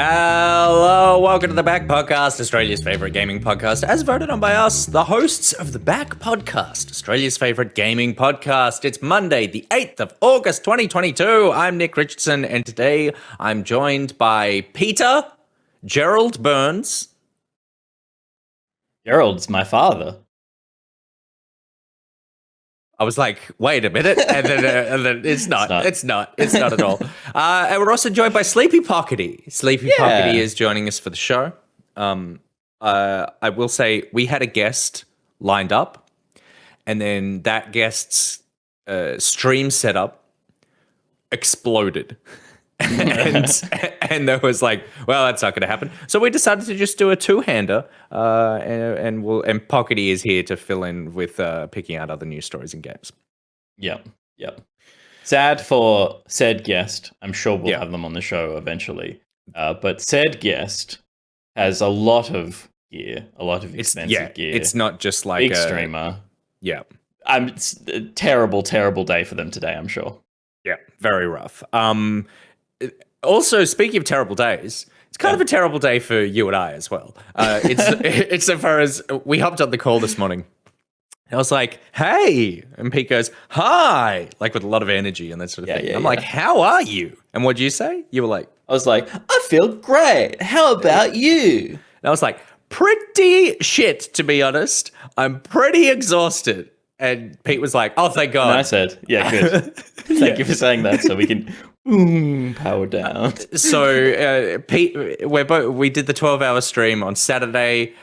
Hello, welcome to The Back Podcast, Australia's favourite gaming podcast, as voted on by us, the hosts of The Back Podcast, Australia's favourite gaming podcast. It's Monday, the 8th of August, 2022. I'm Nick Richardson, and today I'm joined by Peter Gerald Burns. Gerald's my father. I was like, wait a minute, and then it's not at all. And we're also joined by Sleepy Pockety. Sleepy Pockety is joining us for the show. I will say we had a guest lined up, and then that guest's stream setup exploded. and there was like, well, that's not going to happen. So we decided to just do a two-hander, and Pockety is here to fill in with picking out other news stories and games. Yep. Sad for said guest. I'm sure we'll have them on the show eventually. But said guest has a lot of gear, a lot of expensive gear. It's not just like big streamer. Yeah. It's a terrible, terrible day for them today, I'm sure. Yeah, very rough. Also, speaking of terrible days, it's kind of a terrible day for you and I as well. It's so far as we hopped on the call this morning. I was like, hey, and Pete goes, hi, like with a lot of energy and that sort of thing. I'm like, how are you? And what'd you say? You were like, I was like, I feel great. How about you? And I was like, pretty shit, to be honest. I'm pretty exhausted. And Pete was like, oh, thank God. And I said, yeah, good. Thank you for saying that so we can power down. So Pete, we did the 12-hour stream on Saturday.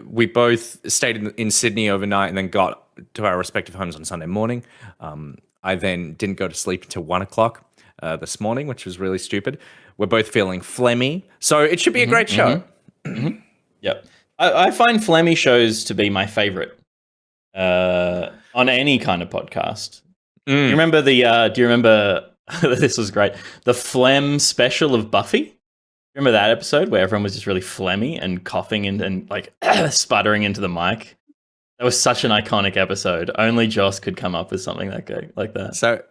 We both stayed in Sydney overnight and then got to our respective homes on Sunday morning. I then didn't go to sleep until 1 o'clock this morning, which was really stupid. We're both feeling phlegmy. So it should be a great show. Yep. I find phlegmy shows to be my favorite. On any kind of podcast. Do you remember this was great, the phlegm special of Buffy? Remember that episode where everyone was just really phlegmy and coughing and like sputtering into the mic? That was such an iconic episode. Only Joss could come up with something like that.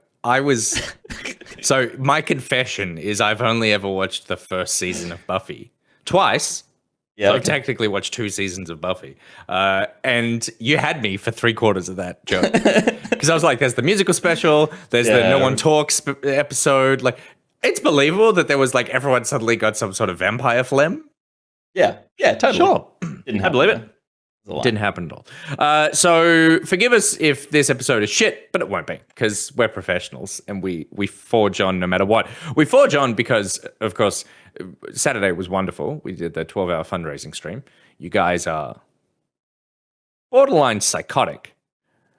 So my confession is I've only ever watched the first season of Buffy twice. Yeah, so I've technically watched 2 seasons of Buffy. And you had me for 3/4 of that joke. Because I was like, there's the musical special, there's the No One Talks episode. Like, it's believable that there was like everyone suddenly got some sort of vampire phlegm. Yeah, totally. Sure. Didn't happen. I believe it. Didn't happen at all. So forgive us if this episode is shit, but it won't be because we're professionals and we forge on no matter what. We forge on because, of course, Saturday was wonderful. We did the 12-hour fundraising stream. You guys are borderline psychotic.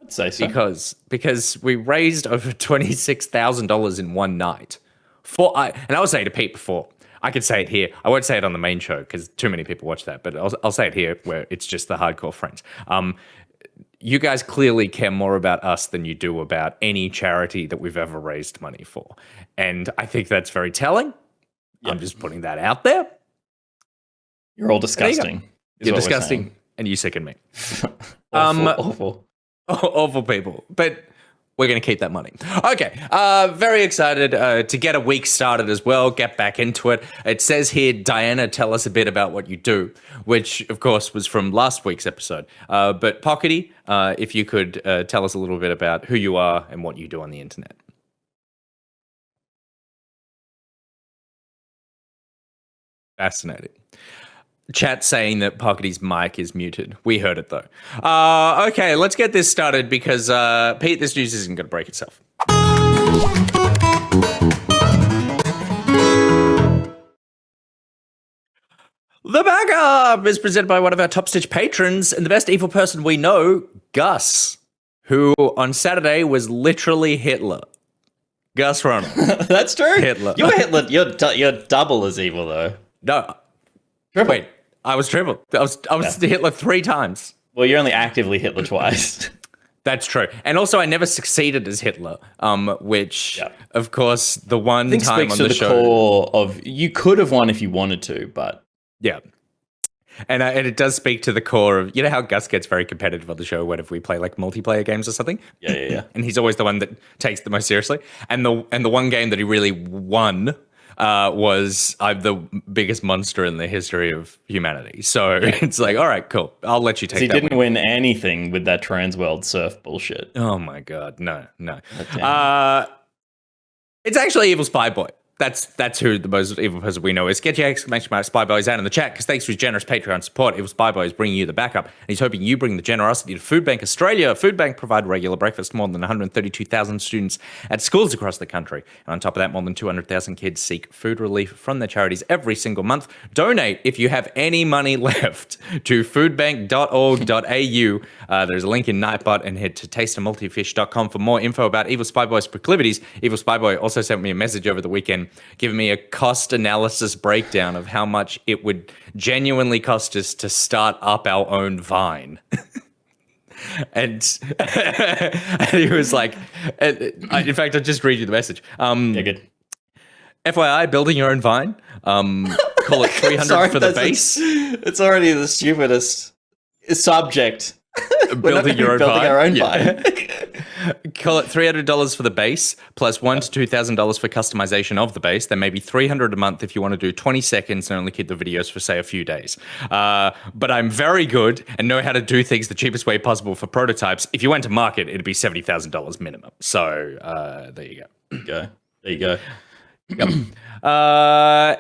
I'd say so. Because we raised over $26,000 in one night. And I was saying to Pete before, I could say it here. I won't say it on the main show because too many people watch that, but I'll say it here where it's just the hardcore friends. You guys clearly care more about us than you do about any charity that we've ever raised money for. And I think that's very telling. Yep. I'm just putting that out there. You're all disgusting. You're disgusting and you sicken me. Awful. Awful people. But we're going to keep that money. Okay. Very excited to get a week started as well, get back into it. It says here, Diana, tell us a bit about what you do, which, of course, was from last week's episode. But Pockety, if you could tell us a little bit about who you are and what you do on the internet. Fascinating. Chat saying that Pockety's mic is muted. We heard it, though. Okay, let's get this started because, Pete, this news isn't going to break itself. The Backup is presented by one of our Top Stitch patrons and the best evil person we know, Gus, who on Saturday was literally Hitler. Gus Ronald. That's true. Hitler. You're Hitler. You're double as evil, though. No. Triple. Wait. I was triple. I was Hitler 3 times. Well, you're only actively Hitler twice. That's true. And also, I never succeeded as Hitler, which, of course, the one time on the show... core of... You could have won if you wanted to, but... Yeah. And it does speak to the core of... You know how Gus gets very competitive on the show whenever we play, like, multiplayer games or something? Yeah. And he's always the one that takes the most seriously. And the one game that he really won was I'm the biggest monster in the history of humanity. So it's like, all right, cool. I'll let you take He that. didn't win anything with that trans world surf bullshit. Oh my god, no. Oh, It's actually Evil Spy Boy. That's who the most evil person we know is. Get your exclamation mark Spy Boys out in the chat, because thanks to his generous Patreon support, Evil Spy Boy is bringing you the backup, and he's hoping you bring the generosity to Food Bank Australia. Food Bank provide regular breakfast to more than 132,000 students at schools across the country. And on top of that, more than 200,000 kids seek food relief from their charities every single month. Donate if you have any money left to foodbank.org.au. There's a link in Nightbot, and head to tasteofmultifish.com for more info about Evil Spy Boy's proclivities. Evil Spy Boy also sent me a message over the weekend giving me a cost analysis breakdown of how much it would genuinely cost us to start up our own Vine. and he was like, in fact, I'll just read you the message. yeah, good. FYI, building your own Vine, call it 300 for the base. It's already the stupidest subject. Building your own Vine. Our own Vine. Call it $300 for the base, plus $1,000 to $2,000 for customization of the base. Then maybe $300 a month if you want to do 20 seconds and only keep the videos for, say, a few days. But I'm very good and know how to do things the cheapest way possible for prototypes. If you went to market, it'd be $70,000 minimum. So there you go. There you go. Yep.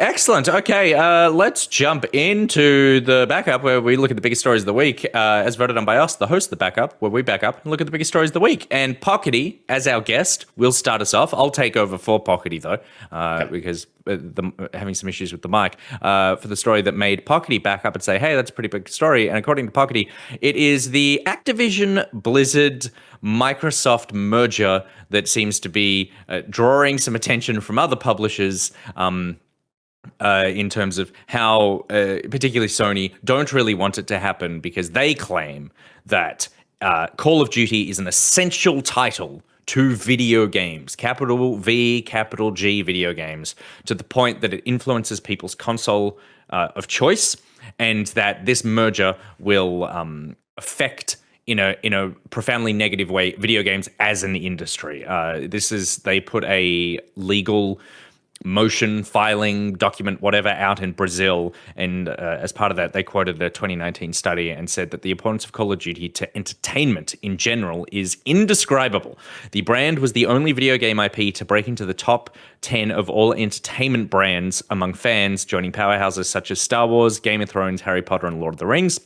Excellent. Okay, let's jump into the backup, where we look at the biggest stories of the week, as voted on by us, the host of the backup, where we back up and look at the biggest stories of the week. And Pockety, as our guest, will start us off. I'll take over for Pockety, though, because having some issues with the mic, for the story that made Pockety back up and say, hey, that's a pretty big story. And according to Pockety, it is the Activision Blizzard Microsoft merger that seems to be drawing some attention from other publishers, in terms of how, particularly Sony, don't really want it to happen, because they claim that Call of Duty is an essential title to video games, capital V, capital G video games, to the point that it influences people's console of choice, and that this merger will affect, in a profoundly negative way, video games as an industry. They put a legal motion filing document, whatever, out in Brazil, and as part of that, they quoted a 2019 study and said that the importance of Call of Duty to entertainment in general is indescribable. The brand was the only video game IP to break into the top 10 of all entertainment brands among fans, joining powerhouses such as Star Wars, Game of Thrones, Harry Potter, and Lord of the Rings.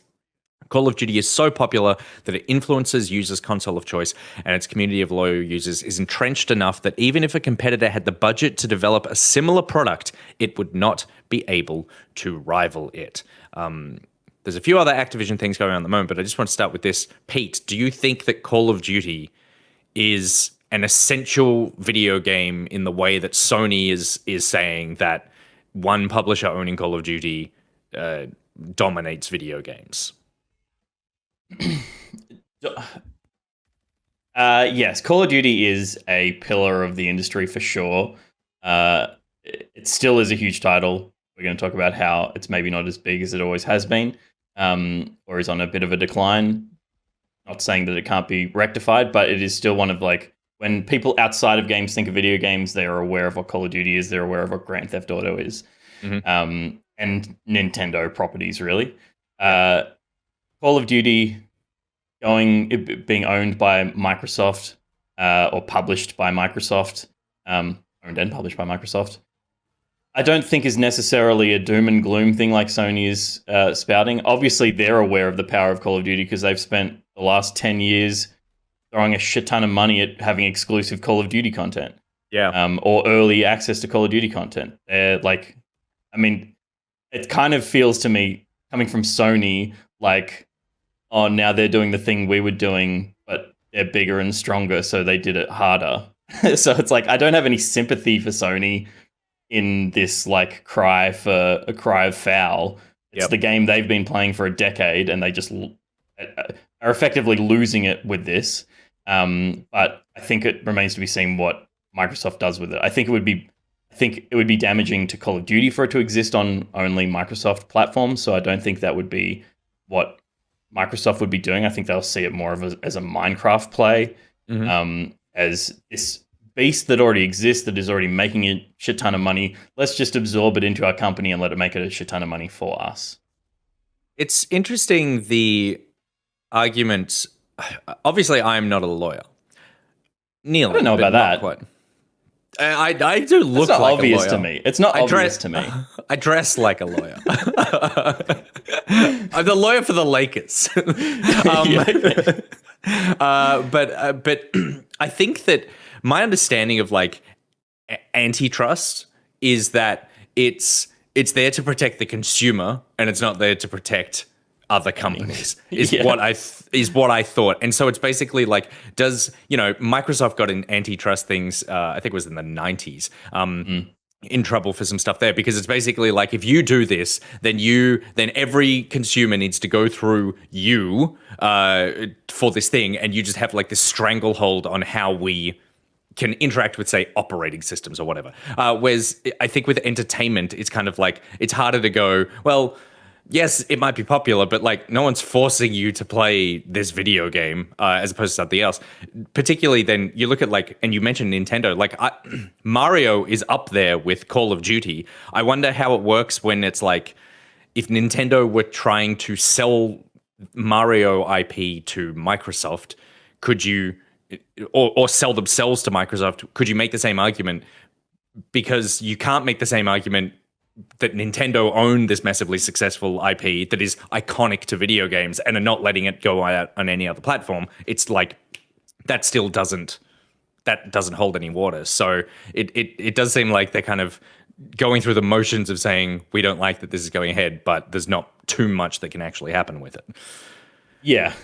Call of Duty is so popular that it influences users' console of choice, and its community of loyal users is entrenched enough that even if a competitor had the budget to develop a similar product, it would not be able to rival it. There's a few other Activision things going on at the moment, but I just want to start with this. Pete, do you think that Call of Duty is an essential video game in the way that Sony is saying that one publisher owning Call of Duty dominates video games? Yes, Call of Duty is a pillar of the industry for sure. It still is a huge title. We're going to talk about how it's maybe not as big as it always has been, or is on a bit of a decline. Not saying that it can't be rectified, but it is still one of, like, when people outside of games think of video games, they are aware of what Call of Duty is. They're aware of what Grand Theft Auto is, and Nintendo properties, really. Call of Duty being owned by Microsoft, or published by Microsoft, owned and published by Microsoft, I don't think is necessarily a doom and gloom thing like Sony is spouting. Obviously, they're aware of the power of Call of Duty because they've spent the last 10 years throwing a shit ton of money at having exclusive Call of Duty content. Yeah. Or early access to Call of Duty content. It kind of feels to me, coming from Sony, like, oh, now they're doing the thing we were doing, but they're bigger and stronger, so they did it harder. So it's like, I don't have any sympathy for Sony in this, like, cry of foul. It's the game they've been playing for a decade, and they just are effectively losing it with this. But I think it remains to be seen what Microsoft does with it. I think it would be damaging to Call of Duty for it to exist on only Microsoft platforms. So I don't think that would be what Microsoft would be doing. I think they'll see it more as a Minecraft play, as this beast that already exists, that is already making a shit ton of money. Let's just absorb it into our company and let it make it a shit ton of money for us. It's interesting, the arguments. Obviously, I am not a lawyer. Nearly, I don't know but about not that. quite. I do look It's not like obvious a lawyer to me. It's not obvious to me. I dress like a lawyer. I'm the lawyer for the Lakers. But I think that my understanding of like antitrust is that it's there to protect the consumer and it's not there to protect other companies is what I thought. And so it's basically like, Microsoft got in antitrust things, I think it was in the 90s, in trouble for some stuff there, because it's basically like, if you do this, then every consumer needs to go through you for this thing, and you just have like this stranglehold on how we can interact with, say, operating systems or whatever. Whereas I think with entertainment, it's kind of like, it's harder to go, well, yes, it might be popular, but like no one's forcing you to play this video game as opposed to something else. Particularly then you look at like, and you mentioned Nintendo, like Mario is up there with Call of Duty. I wonder how it works when it's like, if Nintendo were trying to sell Mario IP to Microsoft, could you, or sell themselves to Microsoft, could you make the same argument? Because you can't make the same argument that Nintendo own this massively successful IP that is iconic to video games and are not letting it go out on any other platform. It's like that still doesn't hold any water. So it does seem like they're kind of going through the motions of saying, we don't like that this is going ahead, but there's not too much that can actually happen with it. Yeah,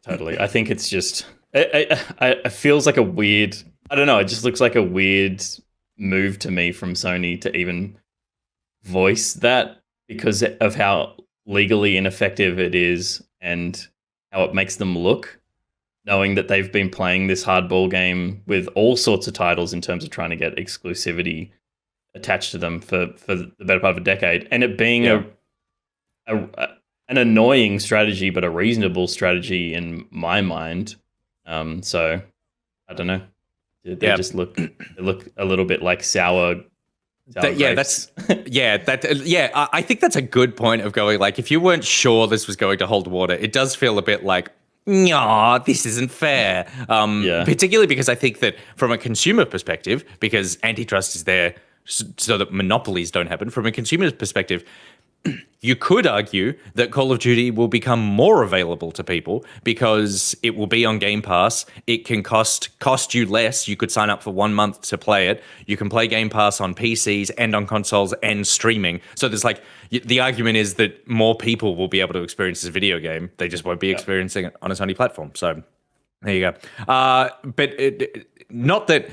totally. I think it's just, it feels like a weird, I don't know, it just looks like a weird move to me from Sony to even voice that, because of how legally ineffective it is and how it makes them look, knowing that they've been playing this hardball game with all sorts of titles in terms of trying to get exclusivity attached to them for the better part of a decade, and it being an annoying strategy but a reasonable strategy in my mind. So I don't know, they just look a little bit like sour. I think that's a good point of going, like, if you weren't sure this was going to hold water, it does feel a bit like, no, this isn't fair. Particularly because I think that from a consumer perspective, because antitrust is there so that monopolies don't happen, from a consumer's perspective, you could argue that Call of Duty will become more available to people because it will be on Game Pass. It can cost you less. You could sign up for 1 month to play it. You can play Game Pass on PCs and on consoles and streaming. So there's like, the argument is that more people will be able to experience this video game. They just won't be experiencing it on a Sony platform. So there you go. Not that,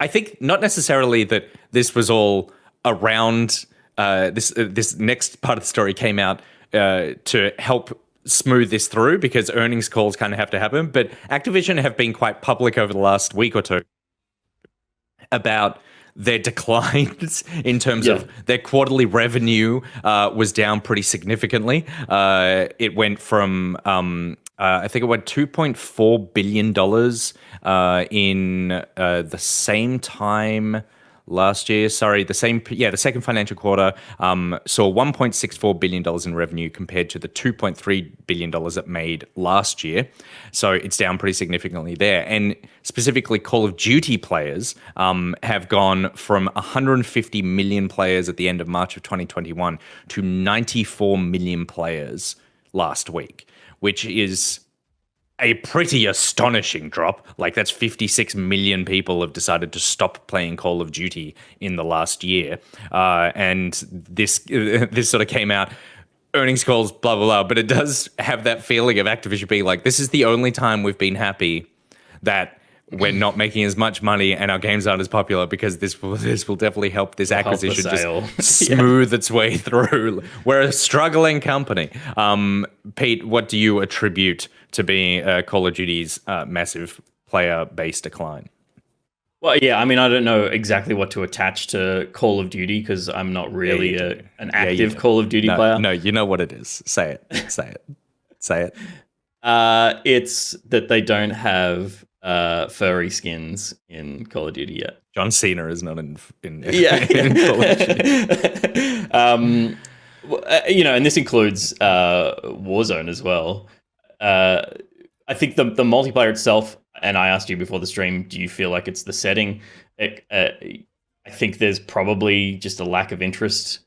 I think not necessarily that this was all around. This next part of the story came out to help smooth this through, because earnings calls kind of have to happen. But Activision have been quite public over the last week or two about their declines in terms of their quarterly revenue was down pretty significantly. It went from I think it went $2.4 billion in the same time last year. The second financial quarter saw $1.64 billion in revenue compared to the $2.3 billion it made last year. So it's down pretty significantly there. And specifically, Call of Duty players have gone from 150 million players at the end of March of 2021 to 94 million players last week, which is a pretty astonishing drop. Like, that's 56 million people have decided to stop playing Call of Duty in the last year. And this sort of came out, earnings calls, blah, blah, blah. But it does have that feeling of Activision being like, this is the only time we've been happy that we're not making as much money and our games aren't as popular, because this will definitely help this acquisition just smooth its way through. We're a struggling company. Pete, what do you attribute to being Call of Duty's massive player base decline? Well, yeah, I mean, I don't know exactly what to attach to Call of Duty because I'm not really an active Call of Duty player. No, you know what it is. Say it. Say it. It's that they don't have furry skins in Call of Duty yet. John Cena is not in Yeah. in Call of Duty. And this includes Warzone as well. I think the multiplayer itself, and I asked you before the stream, do you feel like it's the setting? I think there's probably just a lack of interest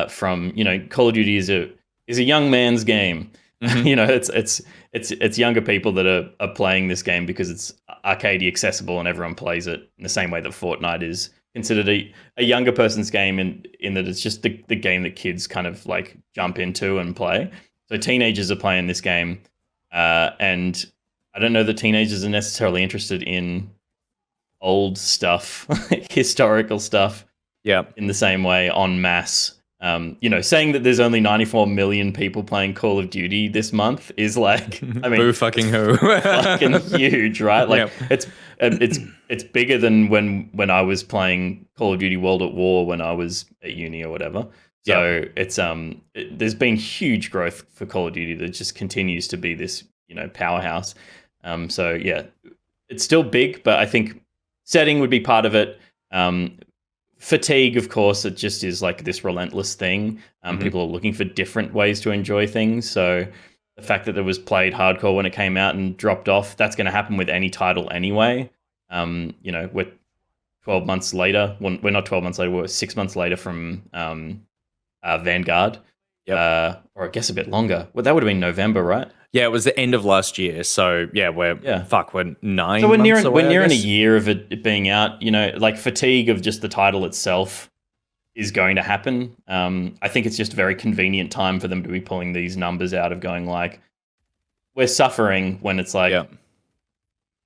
from Call of Duty is a young man's game. Mm-hmm. It's younger people that are playing this game because it's arcadey accessible and everyone plays it in the same way that Fortnite is considered a younger person's game in that it's just the game that kids kind of like jump into and play. So teenagers are playing this game, and I don't know that teenagers are necessarily interested in old stuff, historical stuff, in the same way en masse. Saying that there's only 94 million people playing Call of Duty this month is like, I mean, boo fucking who, fucking huge, right? Like it's bigger than when I was playing Call of Duty World at War when I was at uni or whatever. So it's there's been huge growth for Call of Duty that just continues to be this powerhouse. It's still big, but I think setting would be part of it. Fatigue, of course, it just is like this relentless thing. People are looking for different ways to enjoy things. So the fact that it was played hardcore when it came out and dropped off, that's going to happen with any title anyway. We're 12 months later. Well, we're not 12 months later. We're 6 months later from Vanguard. Or I guess a bit longer. Well, that would have been November, right? Yeah, it was the end of last year. So we're 9 So we're months away, nearing a year of it being out. Like fatigue of just the title itself is going to happen. I think it's just a very convenient time for them to be pulling these numbers out of going like, we're suffering when it's like,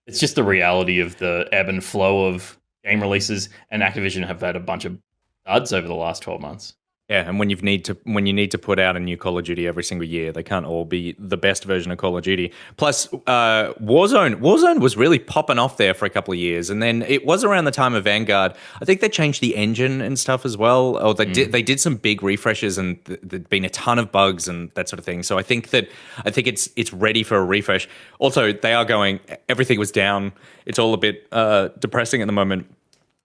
it's just the reality of the ebb and flow of game releases, and Activision have had a bunch of duds over the last 12 months. Yeah, and when you need to put out a new Call of Duty every single year, they can't all be the best version of Call of Duty. Plus, Warzone was really popping off there for a couple of years, and then it was around the time of Vanguard. I think they changed the engine and stuff as well. Or they did some big refreshes, and there'd been a ton of bugs and that sort of thing. So I think it's ready for a refresh. Also, they are going. Everything was down. It's all a bit depressing at the moment,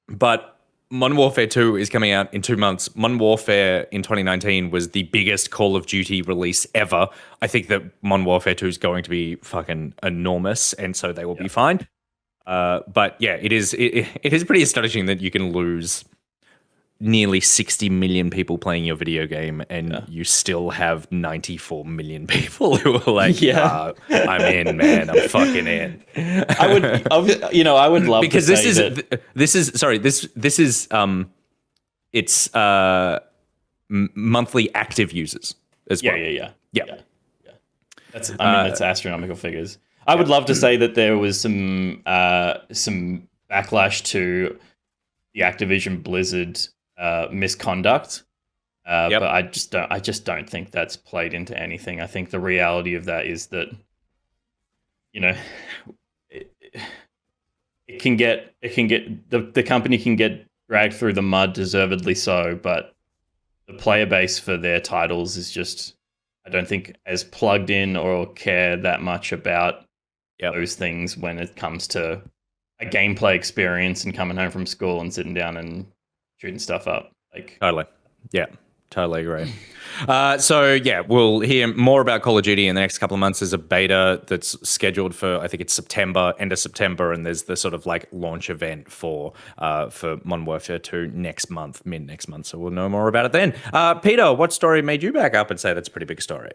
but Modern Warfare 2 is coming out in 2 months. Modern Warfare in 2019 was the biggest Call of Duty release ever. I think that Modern Warfare 2 is going to be fucking enormous, and so they will be fine. But yeah, it is pretty astonishing that you can lose nearly 60 million people playing your video game, and you still have 94 million people who are like, I'm in, man. I'm fucking in. I would love because to say this is it's monthly active users as well. Yeah. That's astronomical figures. I would love to say that there was some backlash to the Activision Blizzard misconduct, but I just don't think that's played into anything. I think the reality of that is that the company can get dragged through the mud, deservedly so, but the player base for their titles is just, I don't think, as plugged in or care that much about those things when it comes to a gameplay experience and coming home from school and sitting down and shooting stuff up. Like totally. Yeah, totally agree. We'll hear more about Call of Duty in the next couple of months. There's a beta that's scheduled for, I think it's end of September, and there's the sort of like launch event for Modern Warfare 2 mid next month. So we'll know more about it then. Peter, what story made you back up and say that's a pretty big story?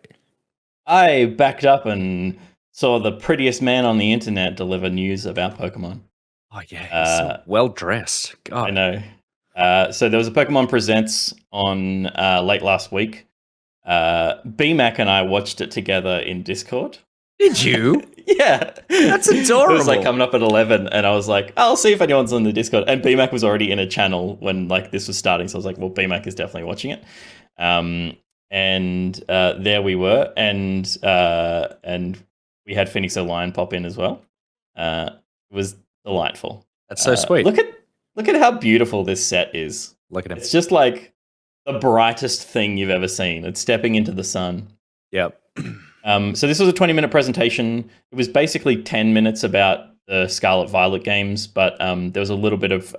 I backed up and saw the prettiest man on the internet deliver news about Pokemon. Oh yeah, he's so well dressed. God, I know. So there was a Pokemon Presents on late last week. BMAC and I watched it together in Discord. Did you? Yeah. That's adorable. It was like coming up at 11 and I was like, I'll see if anyone's on the Discord. And BMAC was already in a channel when like this was starting. So I was like, well, BMAC is definitely watching it. And there we were. And we had Phoenix O'Lion pop in as well. It was delightful. That's so sweet. Look at how beautiful this set is. Look at him. It's just like the brightest thing you've ever seen. It's stepping into the sun. Yep. So this was a 20-minute presentation. It was basically 10 minutes about the Scarlet Violet games, but there was a little bit of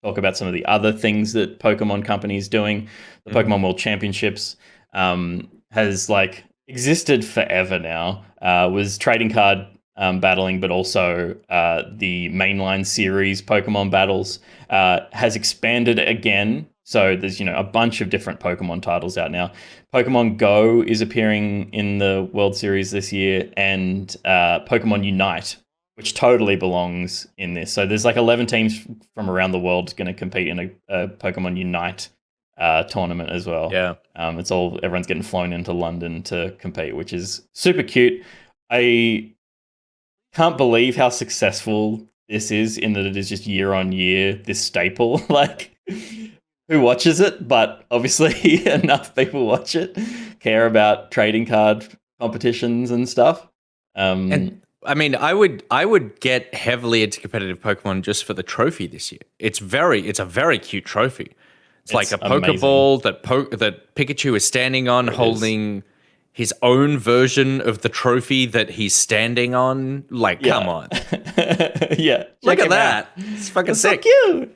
talk about some of the other things that Pokemon Company is doing. The Pokemon World Championships has like existed forever now. Was trading card battling, but also the mainline series Pokemon battles has expanded again. So there's a bunch of different Pokemon titles out now. Pokemon Go is appearing in the World Series this year, and Pokemon Unite, which totally belongs in this. So there's like 11 teams from around the world going to compete in a Pokemon Unite tournament as well. Yeah, everyone's getting flown into London to compete, which is super cute. I can't believe how successful this is, in that it is just year on year this staple. Like, who watches it? But obviously enough people watch it, care about trading card competitions and stuff. And I mean, I would get heavily into competitive Pokemon just for the trophy this year. It's a very cute trophy. It's like a Pokeball that Pikachu is standing on, holding his own version of the trophy that he's standing on. Like, come on. Yeah. Look at that. It's fucking sick. So cute.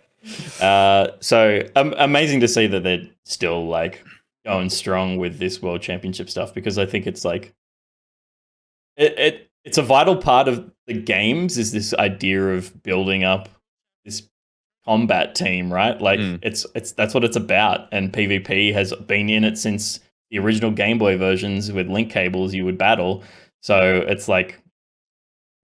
So amazing to see that they're still like going strong with this World Championship stuff, because I think it's like it's a vital part of the games, is this idea of building up this combat team, right? Like it's that's what it's about, and PvP has been in it since the original Game Boy versions. With link cables you would battle, so it's like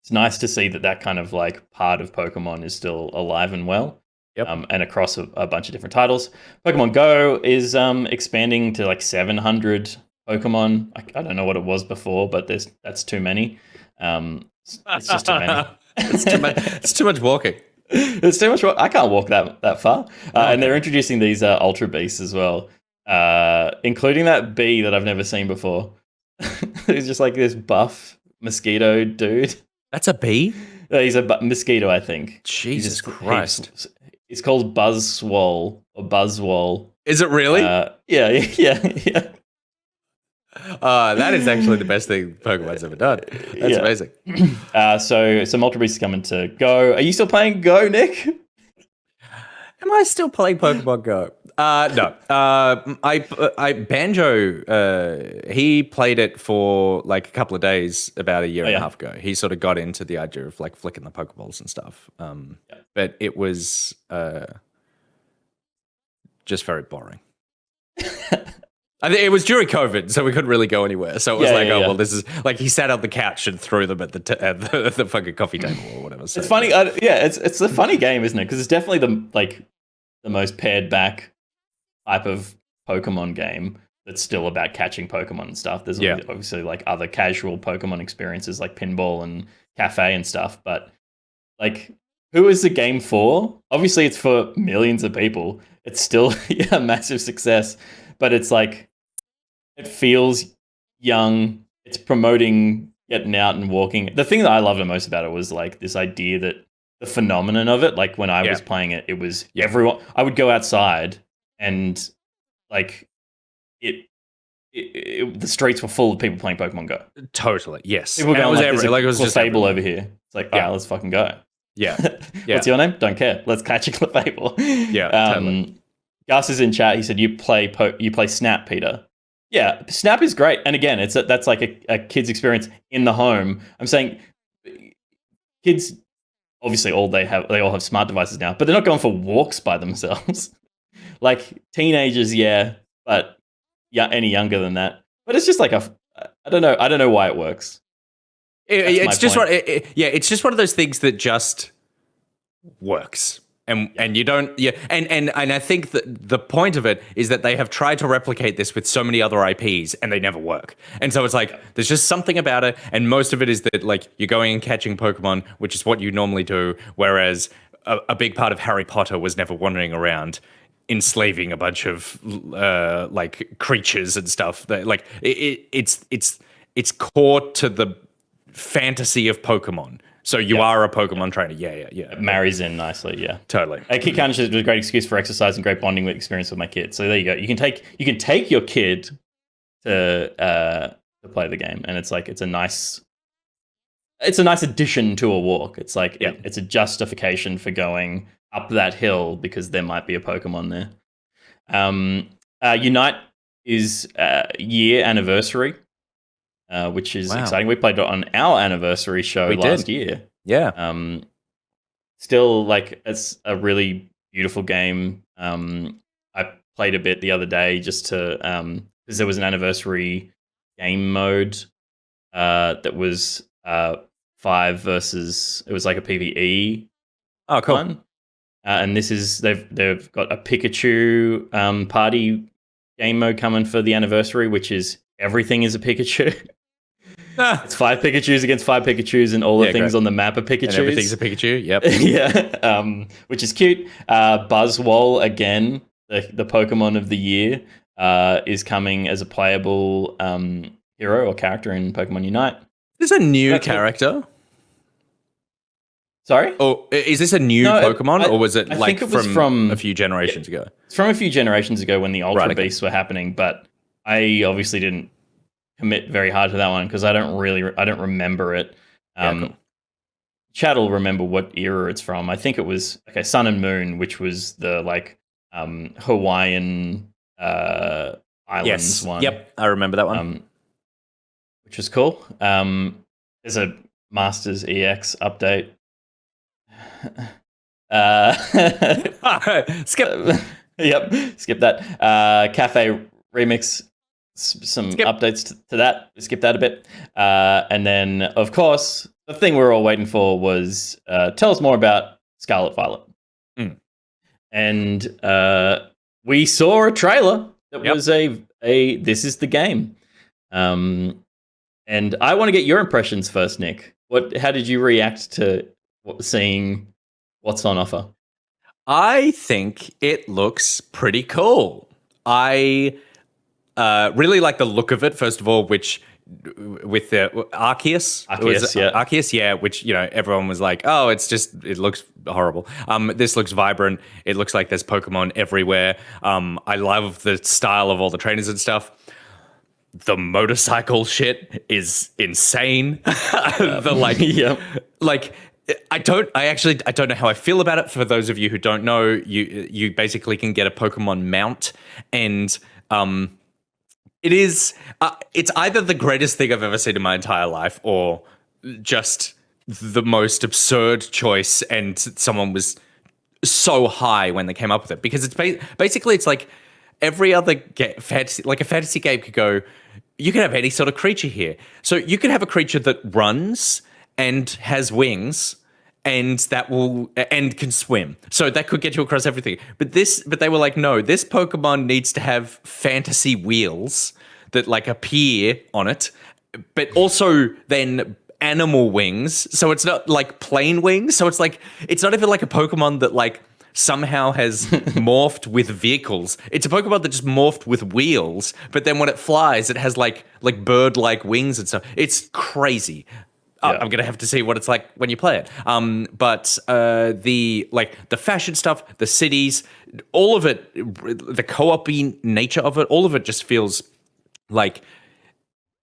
it's nice to see that kind of like part of Pokemon is still alive and well. Yep. And across a bunch of different titles. Pokemon Go is expanding to like 700 Pokemon. I don't know what it was before, but that's too many. It's just too many. It's too much walking. It's too much. I can't walk that far. And they're introducing these Ultra Beasts as well, including that bee that I've never seen before. He's just like this buff mosquito dude. That's a bee? He's a mosquito, I think. Jesus Christ. It's called Buzzwole or Buzzwole. Is it really? Yeah. That is actually the best thing Pokemon's ever done. That's amazing. So Ultra Beasts is coming to Go. Are you still playing Go, Nick? Am I still playing Pokemon Go? No. I Banjo. He played it for like a couple of days about a year and a half ago. He sort of got into the idea of like flicking the Pokeballs and stuff. But it was just very boring. I think it was during COVID, so we couldn't really go anywhere. So it was well, this is like he sat on the couch and threw them at the fucking coffee table or whatever. So, it's funny, it's a funny game, isn't it? Because it's definitely the most pared back type of Pokemon game that's still about catching Pokemon and stuff. There's obviously like other casual Pokemon experiences like pinball and cafe and stuff, but like, who is the game for? Obviously, it's for millions of people. It's still a massive success, but it's like, it feels young. It's promoting getting out and walking. The thing that I loved the most about it was like this idea that the phenomenon of it, like when I was playing it, it was everyone. I would go outside and like the streets were full of people playing Pokemon Go. Totally, yes. People going like, it was just Fable everywhere. over here. It's like, all right, let's fucking go. Yeah. What's your name? Don't care. Let's catch a Clefable. Yeah. Totally. Gus is in chat. He said you play Snap, Peter. Yeah, Snap is great. And again, that's like a kid's experience in the home. I'm saying kids, obviously, they all have smart devices now, but they're not going for walks by themselves. Like teenagers, but any younger than that. But it's just like I don't know why it works. It's just it's just one of those things that just works. And you don't, and I think that the point of it is that they have tried to replicate this with so many other IPs and they never work. And so it's like, there's just something about it. And most of it is that like you're going and catching Pokemon, which is what you normally do. Whereas a big part of Harry Potter was never wandering around enslaving a bunch of like creatures and stuff. That like it's core to the fantasy of Pokemon. So you are a Pokemon trainer. Yeah. It marries in nicely, yeah. Totally. Kid Carnage was a great excuse for exercise and great bonding experience with my kid. So there you go. You can take your kid to play the game, and it's like it's a nice it's a nice addition to a walk. It's like Yeah. it's a justification for going up that hill because there might be a Pokemon there. Unite is year anniversary, which is Wow. exciting. We played it on our anniversary show last year. Yeah. Still, like, it's a really beautiful game. I played a bit the other day just to because there was an anniversary game mode that was 5 versus, it was like a PvE Oh, cool. one. And this is they've got a Pikachu party game mode coming for the anniversary, which is everything is a Pikachu. It's 5 Pikachus against 5 Pikachus, and all the things on the map are Pikachus. And everything's a Pikachu. Yep. Yeah, which is cute. Buzzwole again, the Pokemon of the year, is coming as a playable hero or character in Pokemon Unite. Is this a new character? Sorry? Or is this a new Pokemon, or was it like from a few generations ago? It's from a few generations ago when the Ultra Beasts were happening, but I obviously didn't commit very hard to that one because I don't remember it. Cool. Chad will remember what era it's from. I think it was Sun and Moon, which was the Hawaiian islands one. Yep, I remember that one. Which was cool. There's a Masters EX update. Skip. Yep, skip that. Cafe Remix, some updates to that. Skip that a bit. And then, of course, the thing we were all waiting for was tell us more about Scarlet Violet. And we saw a trailer that was a this is the game. And I want to get your impressions first, Nick. How did you react to seeing what's on offer? I think it looks pretty cool. I really like the look of it, first of all, which with the Arceus, yeah, which, everyone was like, oh, it looks horrible. This looks vibrant. It looks like there's Pokemon everywhere. I love the style of all the trainers and stuff. The motorcycle shit is insane. I don't know how I feel about it. For those of you who don't know, you basically can get a Pokemon mount, and it's either the greatest thing I've ever seen in my entire life, or just the most absurd choice, and someone was so high when they came up with it, because it's basically it's like every other fantasy, like a fantasy game could go, you can have any sort of creature here. So you could have a creature that runs and has wings, and and can swim. So that could get you across everything. But they were like, no, this Pokemon needs to have fantasy wheels that appear on it, but also then animal wings. So it's not like plain wings. So it's not even like a Pokemon that somehow has morphed with vehicles. It's a Pokemon that just morphed with wheels, but then when it flies, it has like bird-like wings and stuff. It's crazy. Yeah. I'm gonna have to see what it's like when you play it. But the fashion stuff, the cities, all of it, the co-op-y nature of it, all of it just feels like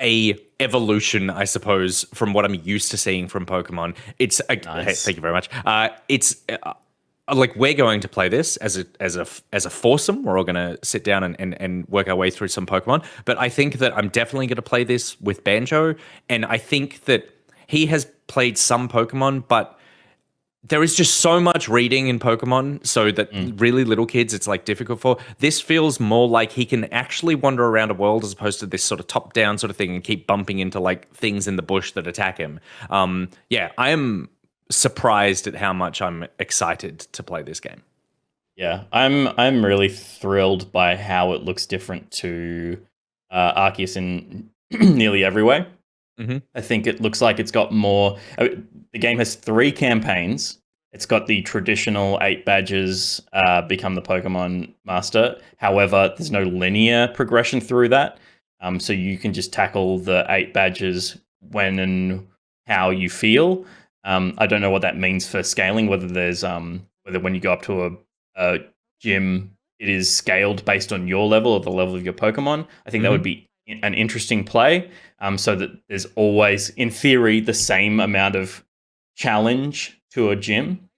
a evolution, I suppose, from what I'm used to seeing from Pokemon. It's nice. Hey, thank you very much. It's we're going to play this as a foursome. We're all going to sit down and work our way through some Pokemon. But I think that I'm definitely going to play this with Banjo, and I think that he has played some Pokemon, but there is just so much reading in Pokemon, so that really little kids, it's difficult for. This feels more like he can actually wander around a world as opposed to this sort of top-down sort of thing and keep bumping into things in the bush that attack him. I am surprised at how much I'm excited to play this game. Yeah, I'm really thrilled by how it looks different to Arceus in nearly every way. Mm-hmm. I think it looks like it's got more. The game has 3 campaigns. It's got the traditional 8 badges, become the Pokemon Master. However, there's no linear progression through that. So you can just tackle the 8 badges when and how you feel. I don't know what that means for scaling, whether when you go up to a gym, it is scaled based on your level or the level of your Pokemon. I think that would be an interesting play, so that there's always, in theory, the same amount of challenge to a gym.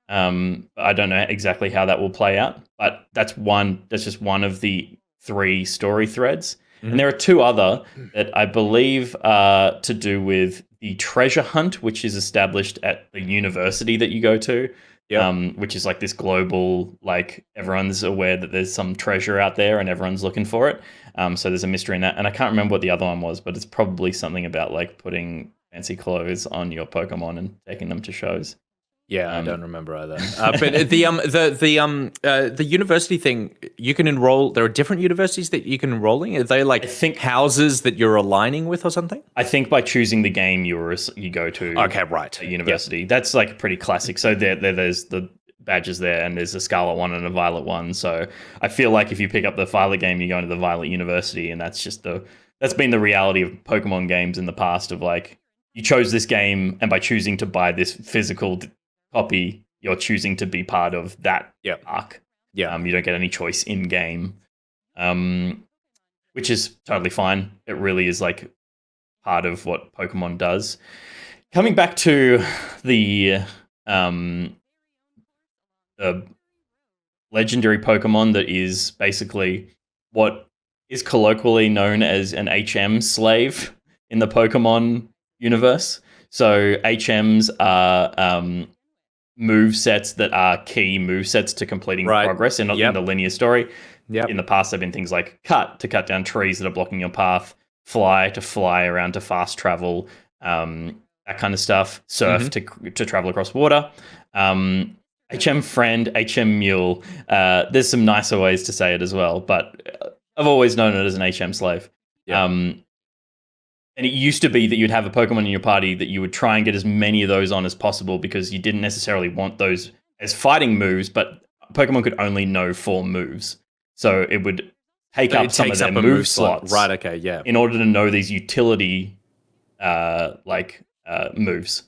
I don't know exactly how that will play out, but that's just one of the 3 story threads. And there are 2 other that I believe are to do with the treasure hunt, which is established at the university that you go to, which is like this global, like everyone's aware that there's some treasure out there and everyone's looking for it. So there's a mystery in that. And I can't remember what the other one was, but it's probably something about like putting fancy clothes on your Pokemon and taking them to shows. Yeah, I don't remember either. But the university thing, you can enroll. There are different universities that you can enroll in. Are they like houses that you're aligning with or something? I think by choosing the game you go to. Okay, right. A university. Yep. That's like pretty classic. So there's the badges there, and there's a Scarlet one and a Violet one. So I feel like if you pick up the Violet game, you go into the Violet University, and that's been the reality of Pokemon games in the past. Of like, you chose this game, and by choosing to buy this physical copy, you're choosing to be part of that arc. Yeah. You don't get any choice in game, which is totally fine. It really is like part of what Pokemon does. Coming back to the legendary Pokemon that is basically what is colloquially known as an HM slave in the Pokemon universe. So HMs are move sets that are key move sets to completing progress in the linear story. In the past, there have been things like cut to cut down trees that are blocking your path, fly to fly around to fast travel, that kind of stuff, surf to travel across water. HM friend, HM mule. There's some nicer ways to say it as well, but I've always known it as an HM slave. And it used to be that you'd have a Pokemon in your party that you would try and get as many of those on as possible because you didn't necessarily want those as fighting moves, but Pokemon could only know 4 moves. So it would take up some of their move slots. Right, okay, yeah. In order to know these utility moves.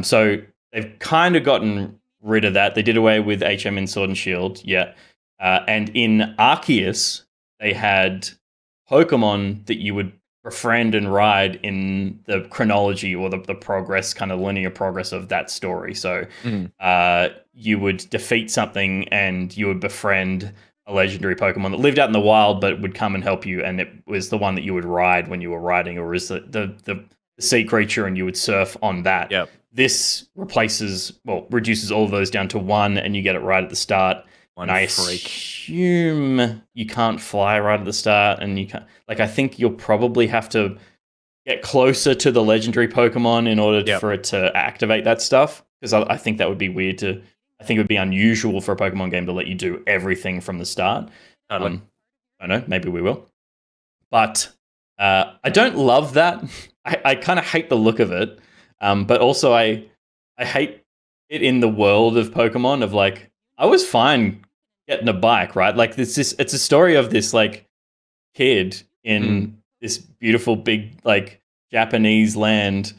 So they've kind of gotten rid of that. They did away with HM in Sword and Shield, and in Arceus, they had Pokemon that you would befriend and ride in the chronology or the progress, kind of linear progress of that story. So you would defeat something and you would befriend a legendary Pokemon that lived out in the wild but would come and help you, and it was the one that you would ride when you were riding, or is the sea creature, and you would surf on that. This reduces all of those down to 1, and you get it right at the start. And I assume you can't fly right at the start, and you can't. Like, I think you'll probably have to get closer to the legendary Pokemon in order for it to activate that stuff. Because I think that would be weird to. I think it would be unusual for a Pokemon game to let you do everything from the start. I don't know. Maybe we will. But I don't love that. I kind of hate the look of it. But also I hate it in the world of Pokemon. Of like, I was fine getting a bike, right? Like it's a story of this like kid in this beautiful big like Japanese land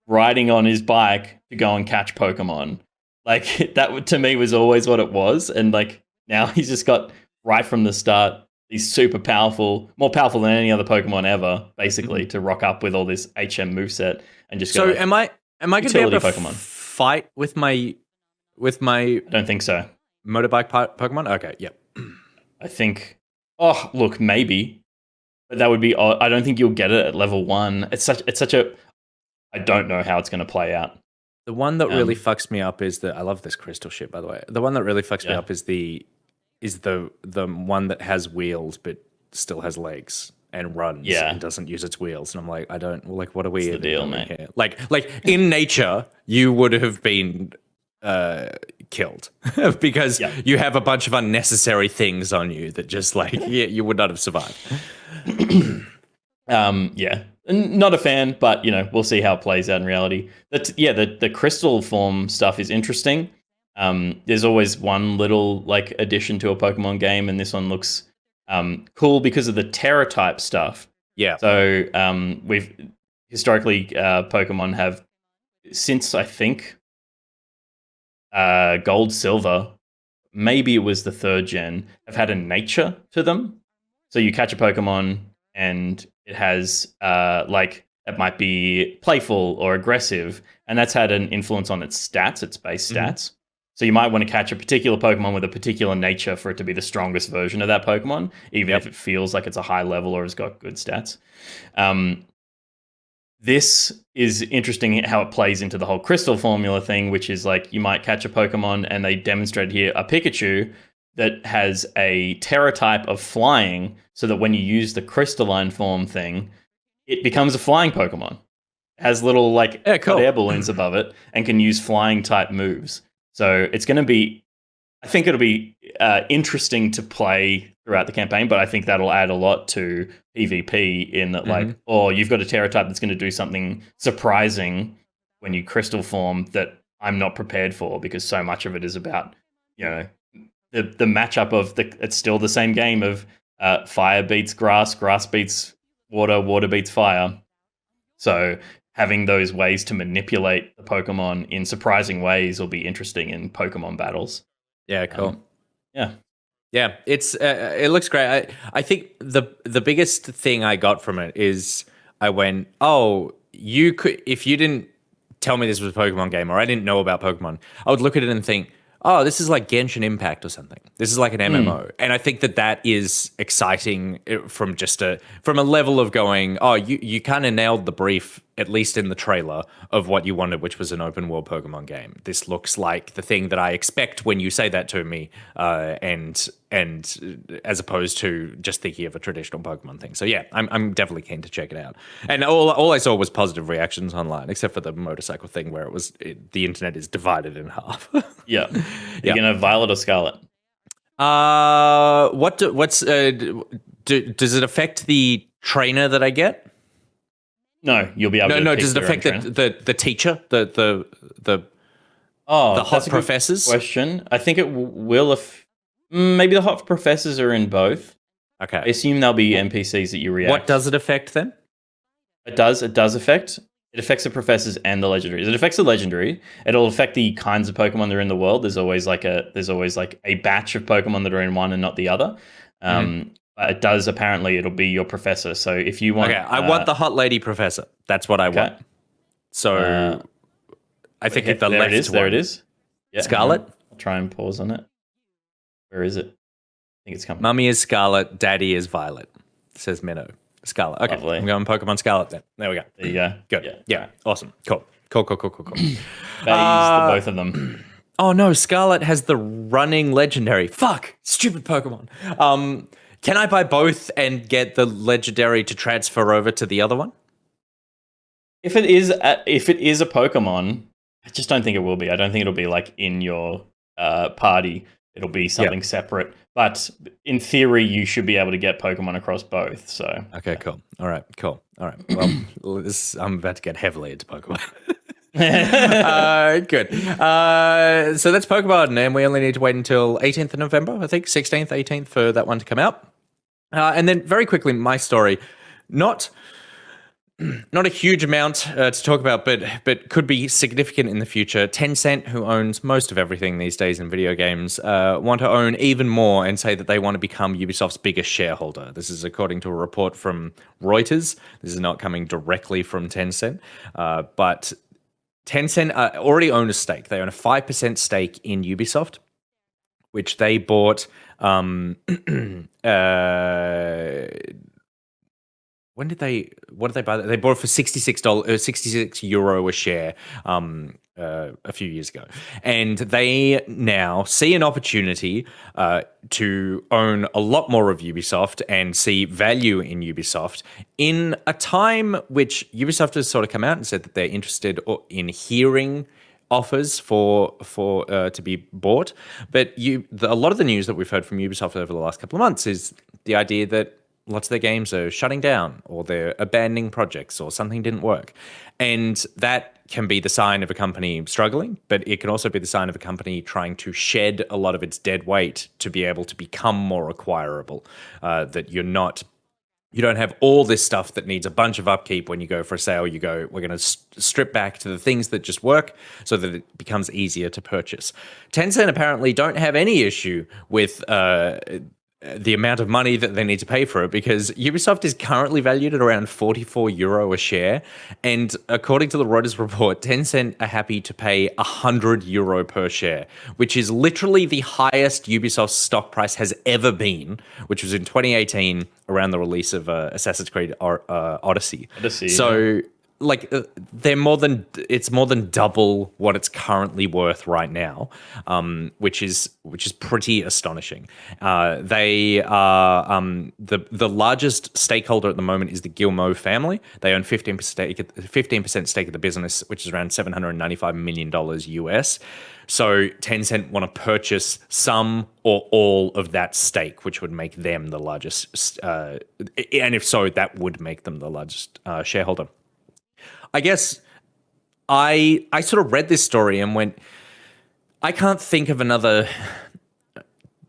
riding on his bike to go and catch Pokemon. Like that to me was always what it was, and like now he's just got right from the start. He's super powerful, more powerful than any other Pokemon ever, basically, to rock up with all this HM moveset and just go. So am I going to be able to fight with my? I don't think so. Motorbike Pokemon? Okay, yep. I think. Oh, look, maybe, but that would be. I don't think you'll get it at level 1. It's such a. I don't know how it's going to play out. The one that really fucks me up is I love this crystal shit, by the way. The one that really fucks me up is the one that has wheels but still has legs and runs and doesn't use its wheels. And I'm like, what are we the deal, mate? Here? Like in nature, you would have been killed because you have a bunch of unnecessary things on you that just like you would not have survived. Not a fan, but we'll see how it plays out in reality. The crystal form stuff is interesting. There's always one little like addition to a Pokemon game, and this one looks cool because of the Terra type stuff. Yeah. So we've historically Pokemon have, since I think Gold, Silver, maybe it was the 3rd gen, have had a nature to them. So you catch a Pokemon and It has it might be playful or aggressive, and that's had an influence on its stats, its base stats. So you might want to catch a particular Pokemon with a particular nature for it to be the strongest version of that Pokemon, even if it feels like it's a high level or has got good stats. This is interesting how it plays into the whole crystal formula thing, which is like you might catch a Pokemon, and they demonstrate here a Pikachu that has a Terra type of flying, so that when you use the crystalline form thing, it becomes a flying Pokemon. It has little hot air balloons above it and can use flying type moves. So it's going to be, I think it'll be interesting to play throughout the campaign, but I think that'll add a lot to PvP in that you've got a Terra type that's going to do something surprising when you crystal form that I'm not prepared for, because so much of it is about, the matchup of it's still the same game of fire beats grass, grass beats water, water beats fire. So having those ways to manipulate the Pokemon in surprising ways will be interesting in Pokemon battles. Yeah, cool. Yeah, it's it looks great. I think the biggest thing I got from it is I went, oh, you could, if you didn't tell me this was a Pokemon game, or I didn't know about Pokemon, I would look at it and think, oh, this is like Genshin Impact or something. This is like an MMO. And I think that is exciting from from a level of going, oh, you kind of nailed the brief, at least in the trailer, of what you wanted, which was an open world Pokemon game. This looks like the thing that I expect when you say that to me, and as opposed to just thinking of a traditional Pokemon thing. So yeah, I'm definitely keen to check it out. And all I saw was positive reactions online, except for the motorcycle thing where the internet is divided in half. Yeah. You're gonna Violet or Scarlet? Does it affect the trainer that I get? No, you'll be able to. No, does it affect the teacher, the hot professors? Question. I think it will. Maybe the hot professors are in both. Okay. I assume they'll be NPCs that you react. What does it affect then? It does affect. It affects the professors and the legendaries. It affects the legendary. It'll affect the kinds of Pokemon that are in the world. There's always like a batch of Pokemon that are in one and not the other. But it does, apparently, it'll be your professor. So if you want... Okay, I want the hot lady professor. That's what I want. So I think it's the left one. There it is. Yeah, Scarlet? I'll try and pause on it. Where is it? I think it's coming. Mummy is Scarlet, Daddy is Violet, says Minnow. Scarlet. Okay, lovely. I'm going Pokemon Scarlet then. There we go. There you go. Good. Yeah. Awesome. Cool. Phase the both of them. Oh no, Scarlet has the running legendary. Fuck! Stupid Pokemon. Can I buy both and get the legendary to transfer over to the other one? If it is a Pokemon, I just don't think it will be. I don't think it'll be like in your party. It'll be something separate. But in theory, you should be able to get Pokemon across both. So okay, cool. All right, cool. All right. Well, I'm about to get heavily into Pokemon. Good. So that's Pokemon, and we only need to wait until 18th of November, I think, 16th, 18th for that one to come out. And then very quickly, my story, not a huge amount to talk about, but could be significant in the future. Tencent, who owns most of everything these days in video games, want to own even more and say that they want to become Ubisoft's biggest shareholder. This is according to a report from Reuters. This is not coming directly from Tencent, but Tencent already own a stake. They own a 5% stake in Ubisoft, which they bought. What did they buy? They bought it for €66 a share a few years ago, and they now see an opportunity to own a lot more of Ubisoft and see value in Ubisoft in a time which Ubisoft has sort of come out and said that they're interested in hearing offers for to be bought, but a lot of the news that we've heard from Ubisoft over the last couple of months is the idea that lots of their games are shutting down or they're abandoning projects or something didn't work. And that can be the sign of a company struggling, but it can also be the sign of a company trying to shed a lot of its dead weight to be able to become more acquirable. That you don't have all this stuff that needs a bunch of upkeep when you go for a sale. You go, we're going to strip back to the things that just work so that it becomes easier to purchase. Tencent apparently don't have any issue with the amount of money that they need to pay for it, because Ubisoft is currently valued at around €44 a share. And according to the Reuters report, Tencent are happy to pay €100 per share, which is literally the highest Ubisoft's stock price has ever been, which was in 2018 around the release of Assassin's Creed Odyssey. So like it's more than double what it's currently worth right now, which is pretty astonishing. They are the largest stakeholder at the moment is the Guillemot family. They own 15% stake of the business, which is around $795 million US. So Tencent want to purchase some or all of that stake, which would make them the largest, and if so, that would make them the largest shareholder. I guess I sort of read this story and went, I can't think of another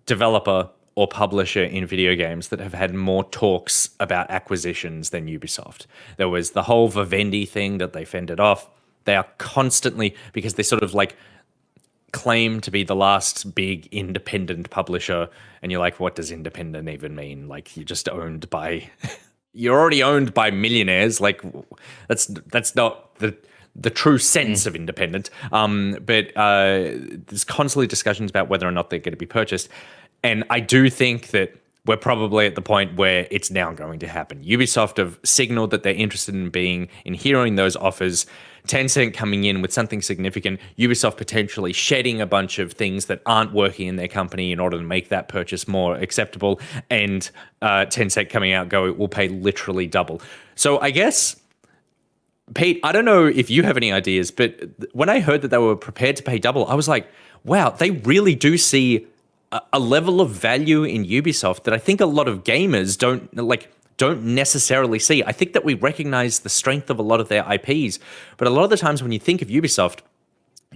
developer or publisher in video games that have had more talks about acquisitions than Ubisoft. There was the whole Vivendi thing that they fended off. They are constantly, because they sort of like claim to be the last big independent publisher, and you're like, what does independent even mean? Like, you're just owned by... You're already owned by millionaires. Like, that's not the true sense of independent. But there's constantly discussions about whether or not they're going to be purchased. And I do think that we're probably at the point where it's now going to happen. Ubisoft have signaled that they're interested in hearing those offers. Tencent coming in with something significant. Ubisoft potentially shedding a bunch of things that aren't working in their company in order to make that purchase more acceptable. And Tencent coming out going, we'll pay literally double. So I guess, Pete, I don't know if you have any ideas, but when I heard that they were prepared to pay double, I was like, wow, they really do see a level of value in Ubisoft that I think a lot of gamers don't necessarily see. I think that we recognize the strength of a lot of their IPs, but a lot of the times when you think of Ubisoft,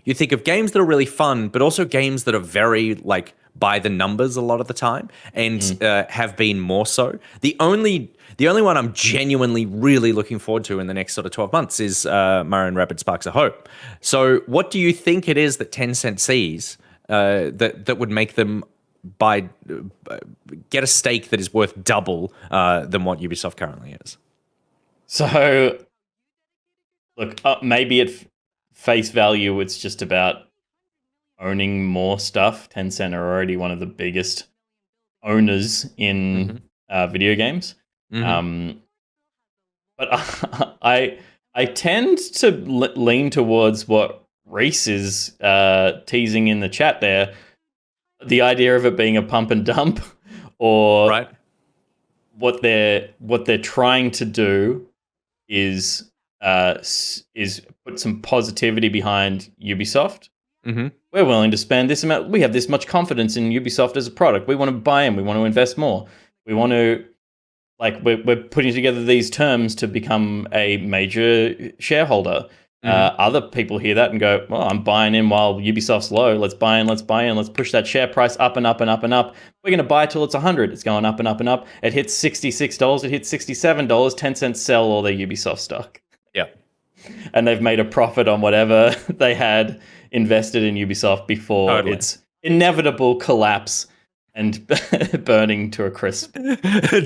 you think of games that are really fun, but also games that are very like by the numbers a lot of the time, and have been more so. The only one I'm genuinely really looking forward to in the next sort of 12 months is Mario & Rabbids Sparks of Hope. So what do you think it is that Tencent sees that would make them get a stake that is worth double than what Ubisoft currently is? So, look, maybe at face value, it's just about owning more stuff. Tencent are already one of the biggest owners in video games. But I tend to lean towards what Reese is teasing in the chat there, the idea of it being a pump and dump, or what they're trying to do is put some positivity behind Ubisoft. We're willing to spend this amount. We have this much confidence in Ubisoft as a product. We want to buy in. We want to invest more. We want to, like, we're putting together these terms to become a major shareholder. Other people hear that and go, well, I'm buying in while Ubisoft's low. Let's buy in. Let's push that share price up and up and up and up. We're going to buy till it's 100. It's going up and up and up. It hits $66. It hits $67. Tencent sell all their Ubisoft stock. Yeah. And they've made a profit on whatever they had invested in Ubisoft before its inevitable collapse and burning to a crisp.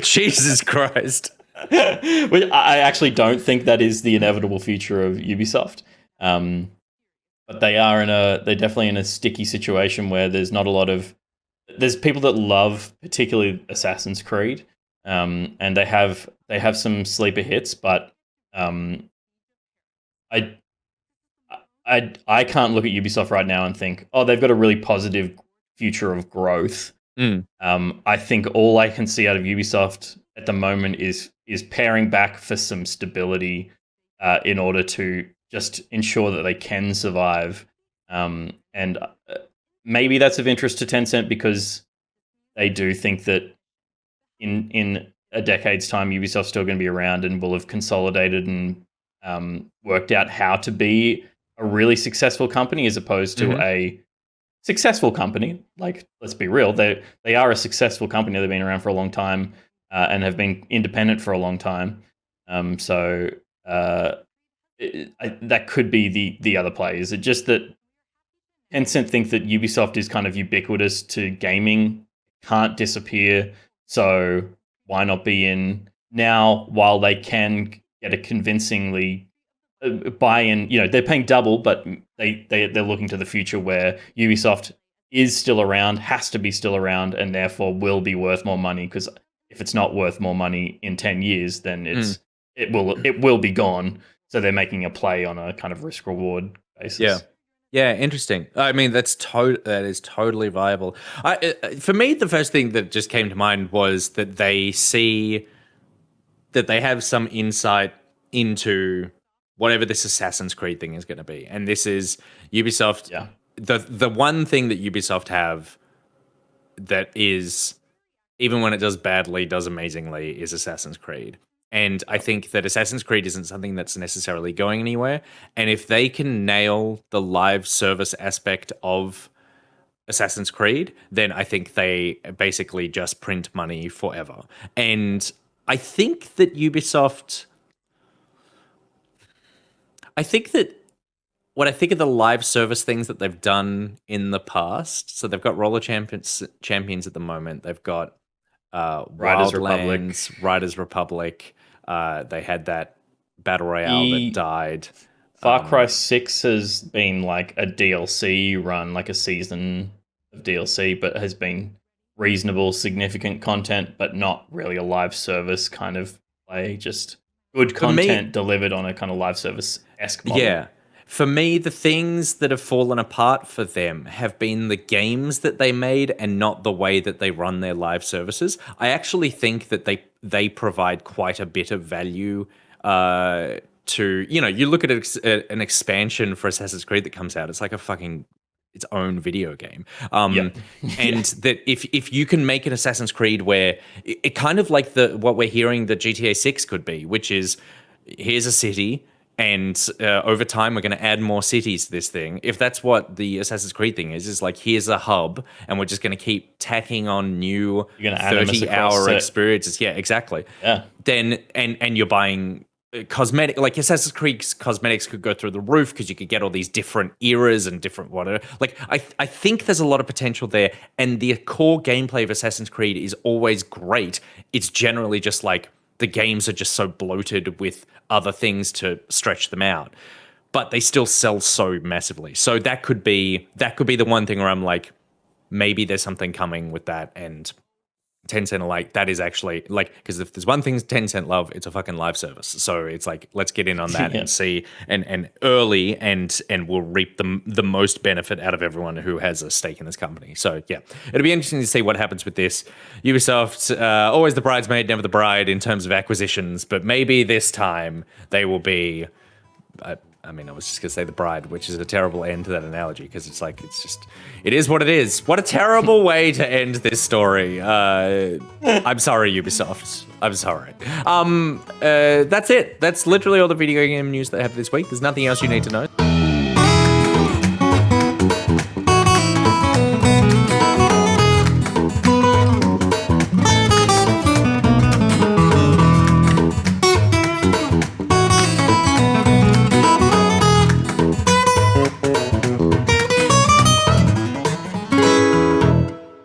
Jesus Christ. I actually don't think that is the inevitable future of Ubisoft. But they're definitely in a sticky situation where there's not a lot of, there's people that love particularly Assassin's Creed, and they have some sleeper hits, but I can't look at Ubisoft right now and think, oh, they've got a really positive future of growth. I think all I can see out of Ubisoft at the moment is paring back for some stability in order to just ensure that they can survive. And maybe that's of interest to Tencent because they do think that in a decade's time, Ubisoft's still going to be around and will have consolidated and worked out how to be a really successful company as opposed to a successful company. Like, let's be real, they are a successful company. They've been around for a long time and have been independent for a long time. So that could be the other play. Is it just that Tencent think that Ubisoft is kind of ubiquitous to gaming can't disappear. So why not be in now while they can get a convincingly buy-in? You know, they're paying double, but they're looking to the future where Ubisoft is still around, has to be still around, and therefore will be worth more money. Because if it's not worth more money in 10 years, then it will be gone. So they're making a play on a kind of risk-reward basis. Yeah, interesting. I mean, that is totally viable. For me, the first thing that just came to mind was that they see that they have some insight into whatever this Assassin's Creed thing is going to be, and this is Ubisoft. Yeah. The one thing that Ubisoft have that is, even when it does badly, does amazingly, is Assassin's Creed. And I think that Assassin's Creed isn't something that's necessarily going anywhere. And if they can nail the live service aspect of Assassin's Creed, then I think they basically just print money forever. And I think that when I think of the live service things that they've done in the past, so they've got Roller Champions at the moment. They've got Wildlands, Riders Republic. They had that Battle Royale that died. Far Cry 6 has been like a DLC run, like a season of DLC, but has been reasonable, significant content, but not really a live service kind of play. Just good content delivered on a kind of live service-esque model. Yeah. For me, the things that have fallen apart for them have been the games that they made and not the way that they run their live services. I actually think that they provide quite a bit of value to, you know, you look at an expansion for Assassin's Creed that comes out, it's like its own video game. And that if you can make an Assassin's Creed where it kind of like what we're hearing that GTA 6 could be, which is here's a city, and over time, we're going to add more cities to this thing. If that's what the Assassin's Creed thing is like, here's a hub, and we're just going to keep tacking on new 30-hour experiences. Yeah, exactly. Yeah. Then, and you're buying cosmetic, like Assassin's Creed's cosmetics could go through the roof because you could get all these different eras and different whatever. Like, I think there's a lot of potential there, and the core gameplay of Assassin's Creed is always great. It's generally just like, the games are just so bloated with other things to stretch them out, but they still sell so massively. So that could be the one thing where I'm like, maybe there's something coming with that. And Tencent are like, that is actually like, because if there's one thing Tencent love, it's a fucking live service. So it's like, let's get in on that and see and early and we'll reap the most benefit out of everyone who has a stake in this company. So yeah, it'll be interesting to see what happens with this. Ubisoft, always the bridesmaid, never the bride in terms of acquisitions, but maybe this time they will be. I mean, I was just going to say the bride, which is a terrible end to that analogy because it's like, it is what it is. What a terrible way to end this story. I'm sorry, Ubisoft. I'm sorry. That's it. That's literally all the video game news that I have this week. There's nothing else you need to know.